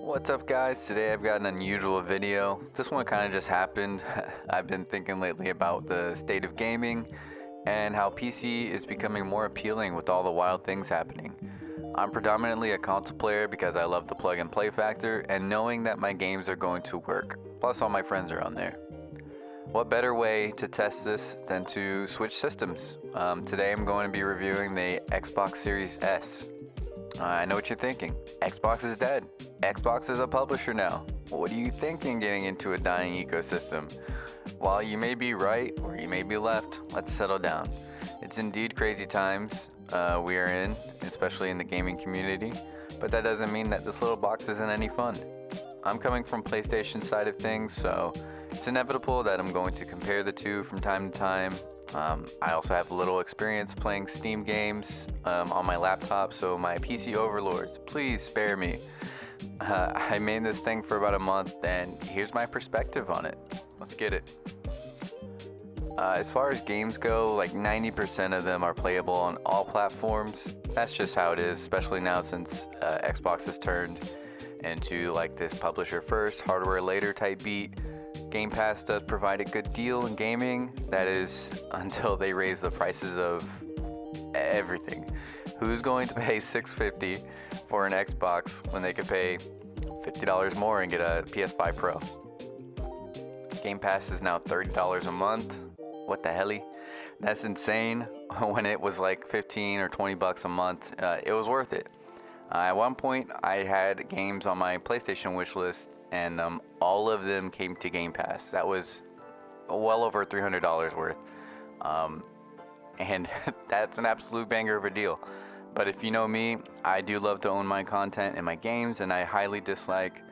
What's up guys? Today I've got an unusual video. This one kind of just happened. I've been thinking lately about the state of gaming and how PC is becoming more appealing with all the wild things happening. I'm predominantly a console player because I love the plug and play factor and knowing that my games are going to work. Plus all my friends are on there. What better way to test this than to switch systems? Today I'm going to be reviewing the Xbox Series S. I know what you're thinking. Xbox is dead. Xbox is a publisher now. What are you thinking getting into a dying ecosystem? While you may be right or you may be left, let's settle down. It's indeed crazy times we are in, especially in the gaming community, but that doesn't mean that this little box isn't any fun. I'm coming from PlayStation side of things, so it's inevitable that I'm going to compare the two from time to time. I also have a little experience playing Steam games on my laptop, so my PC overlords, please spare me. I made this thing for about a month and here's my perspective on it. Let's get it. As far as games go, like 90% of them are playable on all platforms. That's just how it is, especially now since Xbox has turned into like this publisher first, hardware later type beat. Game Pass does provide a good deal in gaming, that is until they raise the prices of everything. Who's going to pay $650 for an Xbox when they could pay $50 more and get a PS5 Pro? Game Pass is now $30 a month. What the hell? That's insane. When it was like 15 or 20 bucks a month, it was worth it. At one point, I had games on my PlayStation wish list, and all of them came to Game Pass. That was well over $300 worth. And that's an absolute banger of a deal. But if you know me, I do love to own my content and my games, and I highly dislike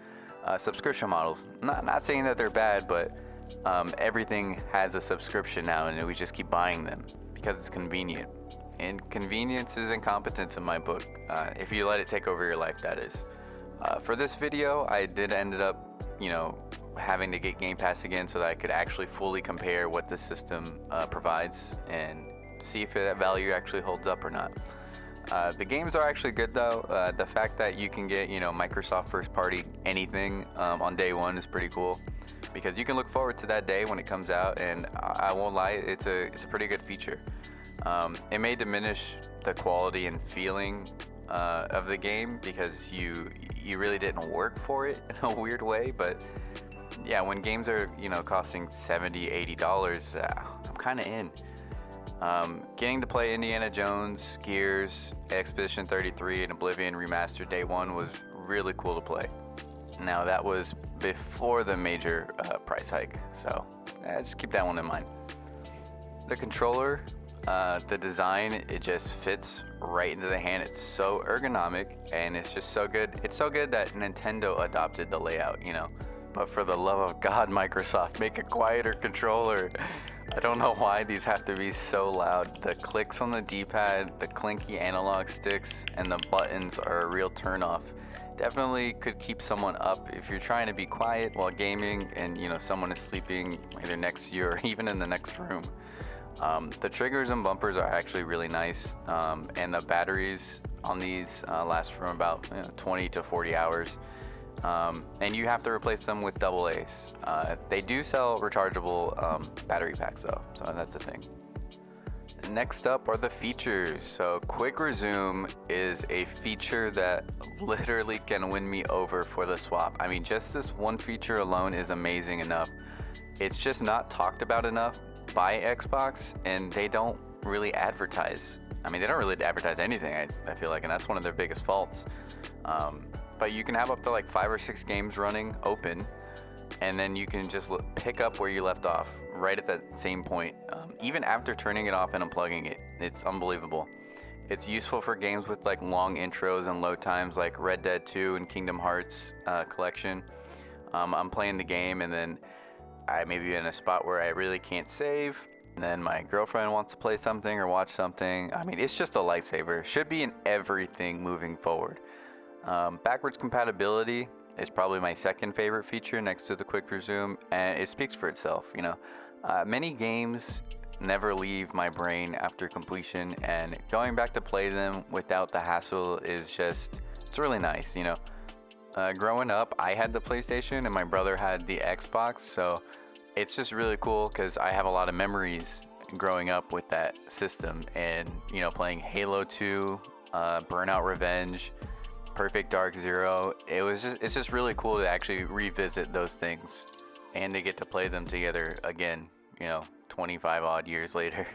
subscription models. Not saying that they're bad, but everything has a subscription now, and we just keep buying them because it's convenient. And convenience is incompetence in my book, if you let it take over your life, that is. For this video, I did ended up, having to get Game Pass again so that I could actually fully compare what the system provides and see if that value actually holds up or not. The games are actually good though. The fact that you can get, Microsoft first party anything on day one is pretty cool, because you can look forward to that day when it comes out, and I won't lie, it's a pretty good feature. It may diminish the quality and feeling of the game because you really didn't work for it in a weird way, but yeah, when games are costing $70-$80, I'm kind of in. Getting to play Indiana Jones, Gears, Expedition 33, and Oblivion Remastered Day 1 was really cool to play. Now that was before the major price hike, so just keep that one in mind. The controller, the design, it just fits right into the hand. It's so ergonomic and it's just so good. It's so good that Nintendo adopted the layout, But for the love of God, Microsoft, make a quieter controller. I don't know why these have to be so loud. The clicks on the D-pad, the clinky analog sticks, and the buttons are a real turnoff. Definitely could keep someone up if you're trying to be quiet while gaming and someone is sleeping either next to you or even in the next room. The triggers and bumpers are actually really nice, and the batteries on these last from about 20 to 40 hours. And you have to replace them with AA's. They do sell rechargeable battery packs though, so that's a thing. Next up are the features. So quick resume is a feature that literally can win me over for the swap. I mean, just this one feature alone is amazing enough. It's just not talked about enough by Xbox, and they don't really advertise. I mean, they don't really advertise anything, I feel like, and that's one of their biggest faults. But you can have up to like 5 or 6 games running open, and then you can just pick up where you left off right at that same point, even after turning it off and unplugging it. It's unbelievable. It's useful for games with like long intros and load times, like Red Dead 2 and Kingdom Hearts collection. I'm playing the game and then I may be in a spot where I really can't save, and then my girlfriend wants to play something or watch something. I mean, it's just a lifesaver. Should be in everything moving forward. Backwards compatibility is probably my second favorite feature next to the quick resume, and it speaks for itself. Many games never leave my brain after completion, and going back to play them without the hassle is just, it's really nice. Growing up, I had the PlayStation and my brother had the Xbox, so it's just really cool because I have a lot of memories growing up with that system, and playing Halo 2, Burnout Revenge, Perfect Dark Zero. It's just really cool to actually revisit those things and to get to play them together again, 25 odd years later.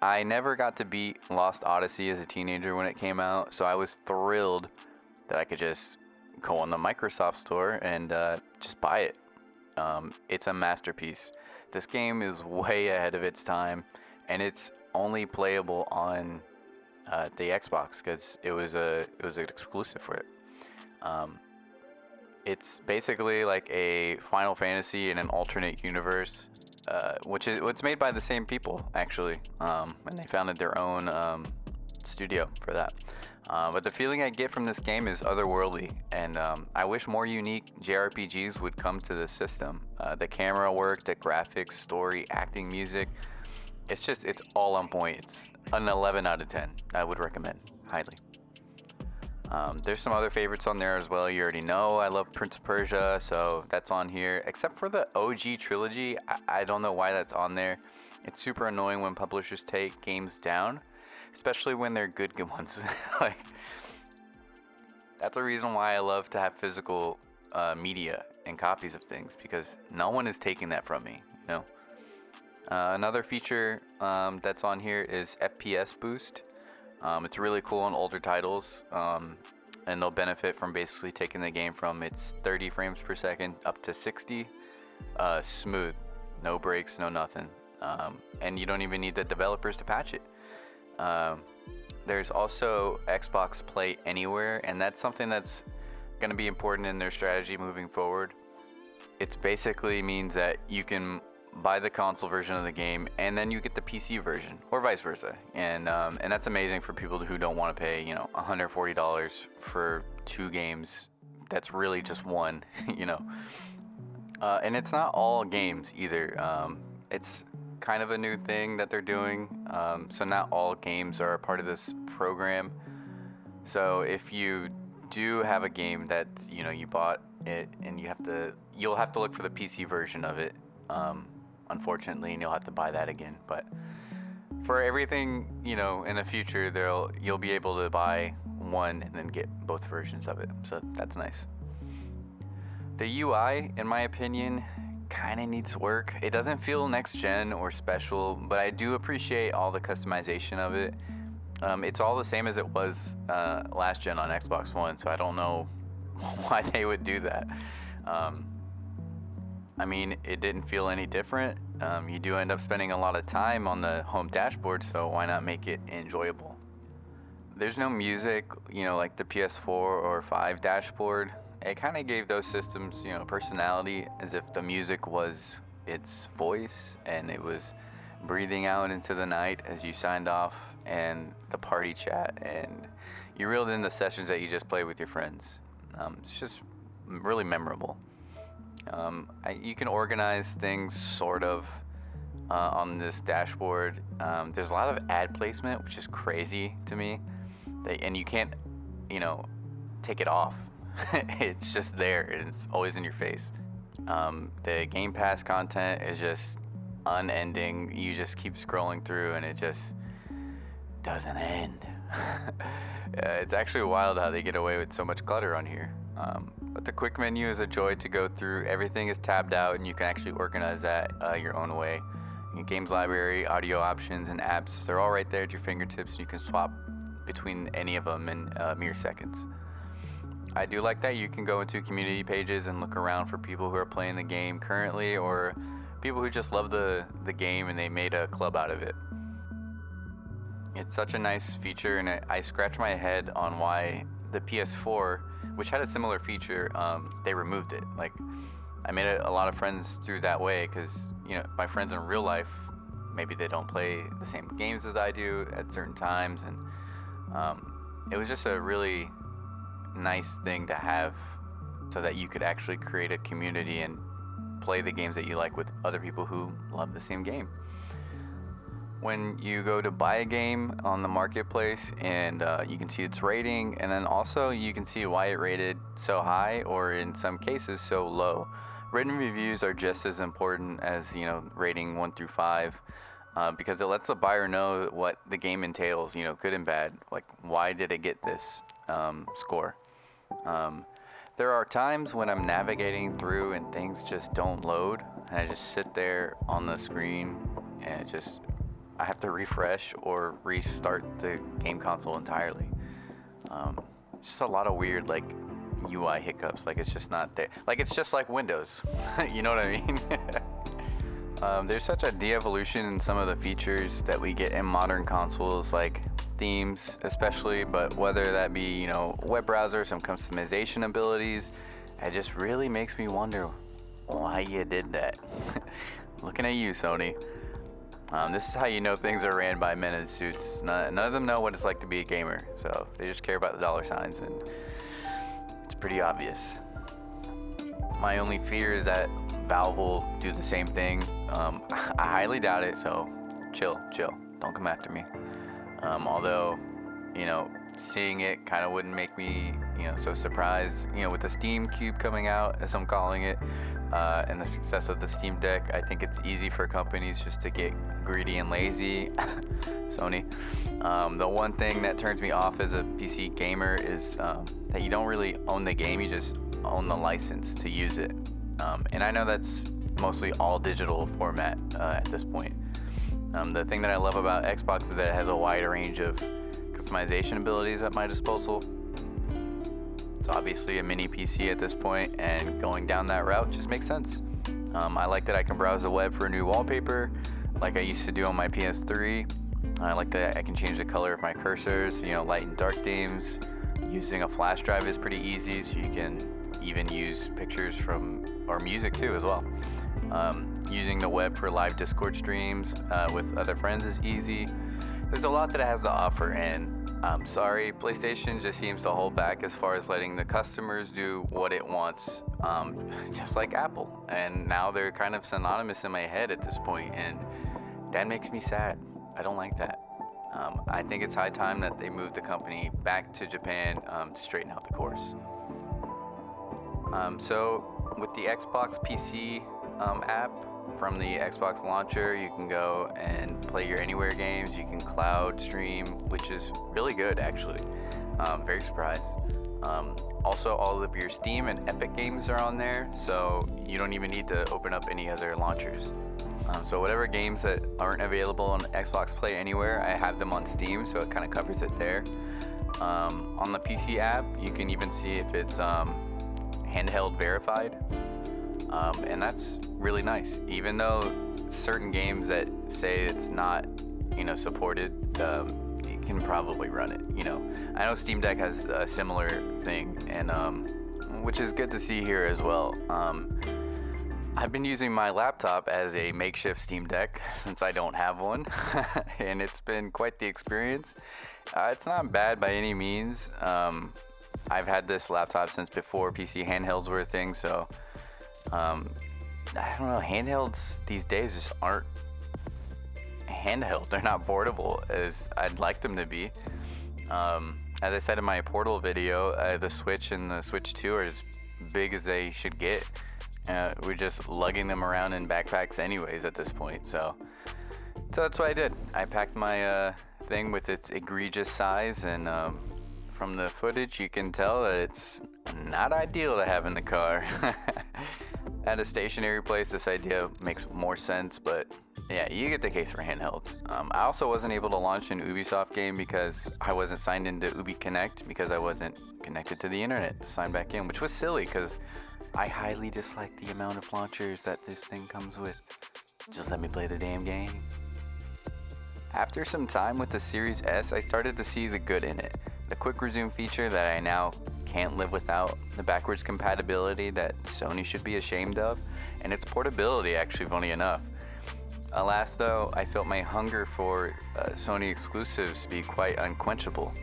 I never got to beat Lost Odyssey as a teenager when it came out, so I was thrilled that I could just go on the Microsoft Store and just buy it. It's a masterpiece. This game is way ahead of its time, and it's only playable on the Xbox because it was an exclusive for it. It's basically like a Final Fantasy in an alternate universe, which is what's made by the same people actually, and they founded their own studio for that. But the feeling I get from this game is otherworldly, and I wish more unique JRPGs would come to the system. The camera work, the graphics, story, acting, music, it's all on point. It's an 11 out of 10. I would recommend highly. There's some other favorites on there as well. You already know I love Prince of Persia, so that's on here. Except for the OG trilogy, I don't know why that's on there. It's super annoying when publishers take games down, especially when they're good ones. Like, that's a reason why I love to have physical media and copies of things, because no one is taking that from me. Another feature that's on here is FPS boost. It's really cool on older titles, and they'll benefit from basically taking the game from its 30 frames per second up to 60, smooth, no breaks, no nothing, and you don't even need the developers to patch it. There's also Xbox Play Anywhere, and that's something that's going to be important in their strategy moving forward. It basically means that you can buy the console version of the game and then you get the PC version, or vice versa, and that's amazing for people who don't want to pay $140 for 2 games. That's really just one. And it's not all games either. It's kind of a new thing that they're doing, so not all games are a part of this program. So if you do have a game that you bought it and you'll have to look for the PC version of it, unfortunately, and you'll have to buy that again. But for everything in the future, you'll be able to buy one and then get both versions of it, so that's nice. The UI, in my opinion, kind of needs work. It doesn't feel next gen or special, but I do appreciate all the customization of it. It's all the same as it was last gen on Xbox One, so I don't know why they would do that. I mean, it didn't feel any different. You do end up spending a lot of time on the home dashboard, so why not make it enjoyable? There's no music, like the PS4 or 5 dashboard. It kind of gave those systems, personality, as if the music was its voice and it was breathing out into the night as you signed off, and the party chat, and you reeled in the sessions that you just played with your friends. It's just really memorable. You can organize things sort of on this dashboard. There's a lot of ad placement, which is crazy to me. And you can't, take it off. It's just there, and it's always in your face. The Game Pass content is just unending. You just keep scrolling through, and it just doesn't end. It's actually wild how they get away with so much clutter on here. But the quick menu is a joy to go through. Everything is tabbed out, and you can actually organize that your own way. Your games library, audio options, and apps, they're all right there at your fingertips, and you can swap between any of them in mere seconds. I do like that you can go into community pages and look around for people who are playing the game currently, or people who just love the game and they made a club out of it. It's such a nice feature, and I scratch my head on why the PS4, which had a similar feature, they removed it. Like, I made a lot of friends through that way because, my friends in real life, maybe they don't play the same games as I do at certain times, and it was just a really nice thing to have so that you could actually create a community and play the games that you like with other people who love the same game. when you go to buy a game on the marketplace, and you can see its rating, and then also you can see why it rated so high or in some cases so low. Written reviews are just as important as rating 1 through 5, because it lets the buyer know what the game entails, good and bad. Like, why did it get this score? There are times when I'm navigating through and things just don't load, and I just sit there on the screen and I have to refresh or restart the game console entirely. Just a lot of weird UI hiccups. Like, it's just not there. Like, it's just like Windows. You know what I mean? There's such a de-evolution in some of the features that we get in modern consoles, like themes especially, but whether that be web browser, some customization abilities, it just really makes me wonder why you did that. Looking at you, Sony. This is how you know things are ran by men in suits. None of them know what it's like to be a gamer, so they just care about the dollar signs, and it's pretty obvious. My only fear is that Valve will do the same thing. I highly doubt it, so chill. Don't come after me. Although, seeing it kind of wouldn't make me, so surprised. With the Steam Cube coming out, as I'm calling it, and the success of the Steam Deck, I think it's easy for companies just to get greedy and lazy. Sony. The one thing that turns me off as a PC gamer is that you don't really own the game, you just own the license to use it. And I know that's mostly all digital format at this point. The thing that I love about Xbox is that it has a wide range of customization abilities at my disposal. It's obviously a mini PC at this point, and going down that route just makes sense. I like that I can browse the web for a new wallpaper like I used to do on my PS3. I like that I can change the color of my cursors, light and dark themes. Using a flash drive is pretty easy, so you can even use pictures or music too as well. Using the web for live Discord streams with other friends is easy. There's a lot that it has to offer, and I'm sorry, PlayStation just seems to hold back as far as letting the customers do what it wants, just like Apple. And now they're kind of synonymous in my head at this point, and that makes me sad. I don't like that. I think it's high time that they move the company back to Japan to straighten out the course. So with the Xbox PC app from the Xbox launcher, you can go and play your anywhere games. You can cloud stream, which is really good actually. Very surprised. Also, all of your Steam and Epic games are on there, so you don't even need to open up any other launchers. So whatever games that aren't available on Xbox Play Anywhere, I have them on Steam, so it kind of covers it there. On the PC app, you can even see if it's handheld verified, and that's really nice. Even though certain games that say it's not, supported, it can probably run it. I know Steam Deck has a similar thing, and which is good to see here as well. I've been using my laptop as a makeshift Steam Deck since I don't have one, and it's been quite the experience. It's not bad by any means. I've had this laptop since before PC handhelds were a thing, so I don't know, handhelds these days just aren't handheld. They're not portable as I'd like them to be. As I said in my Portal video, the Switch and the Switch 2 are as big as they should get. We're just lugging them around in backpacks anyways at this point, so that's what I did. I packed my thing with its egregious size, and from the footage you can tell that it's not ideal to have in the car. At a stationary place, this idea makes more sense, but yeah, you get the case for handhelds. I also wasn't able to launch an Ubisoft game because I wasn't signed into Ubi Connect, because I wasn't connected to the internet to sign back in, which was silly because I highly dislike the amount of launchers that this thing comes with. Just let me play the damn game. After some time with the Series S, I started to see the good in it. The quick resume feature that I now can't live without, the backwards compatibility that Sony should be ashamed of, and its portability actually, funny enough. Alas though, I felt my hunger for Sony exclusives to be quite unquenchable.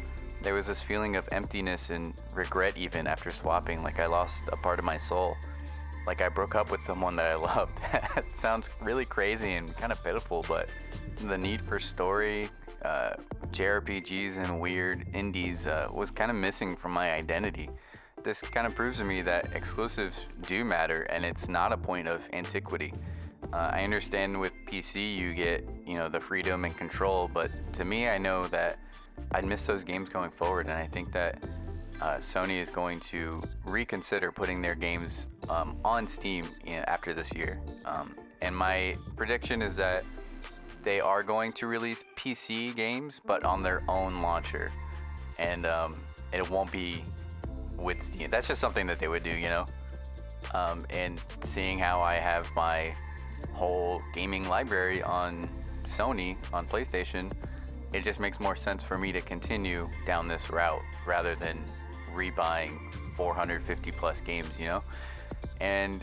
There was this feeling of emptiness and regret even after swapping, like I lost a part of my soul. like I broke up with someone that I loved. It sounds really crazy and kind of pitiful, but the need for story, JRPGs and weird indies was kind of missing from my identity. This kind of proves to me that exclusives do matter, and it's not a point of antiquity. I understand with PC you get, the freedom and control, but to me, I know that I'd miss those games going forward, and I think that Sony is going to reconsider putting their games on Steam after this year. And my prediction is that they are going to release PC games, but on their own launcher, and it won't be with Steam. That's just something that they would do, and seeing how I have my whole gaming library on Sony, on PlayStation, it just makes more sense for me to continue down this route rather than rebuying 450 plus games, And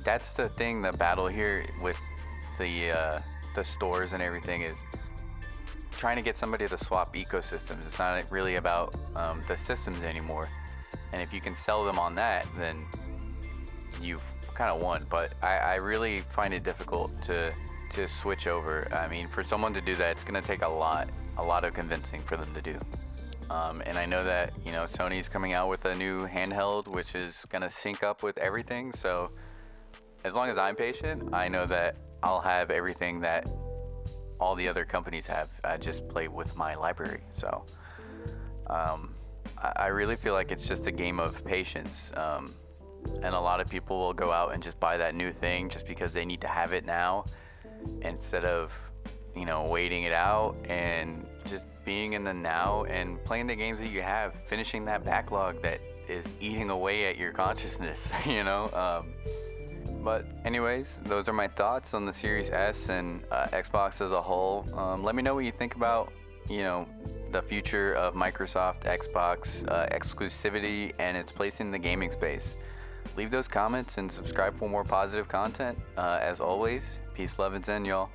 that's the thing, the battle here with the stores and everything is trying to get somebody to swap ecosystems. It's not really about the systems anymore. And if you can sell them on that, then you've kind of won. But I really find it difficult to switch over. I mean, for someone to do that, it's going to take a lot of convincing for them to do. And I know that, Sony's coming out with a new handheld, which is going to sync up with everything. So as long as I'm patient, I know that I'll have everything that all the other companies have. I just play with my library. So I really feel like it's just a game of patience. And a lot of people will go out and just buy that new thing just because they need to have it now, instead of, waiting it out and just being in the now and playing the games that you have, finishing that backlog that is eating away at your consciousness, But anyways, those are my thoughts on the Series S and Xbox as a whole. Let me know what you think about, the future of Microsoft Xbox exclusivity and its place in the gaming space. Leave those comments and subscribe for more positive content. As always, peace, love, and zen, y'all.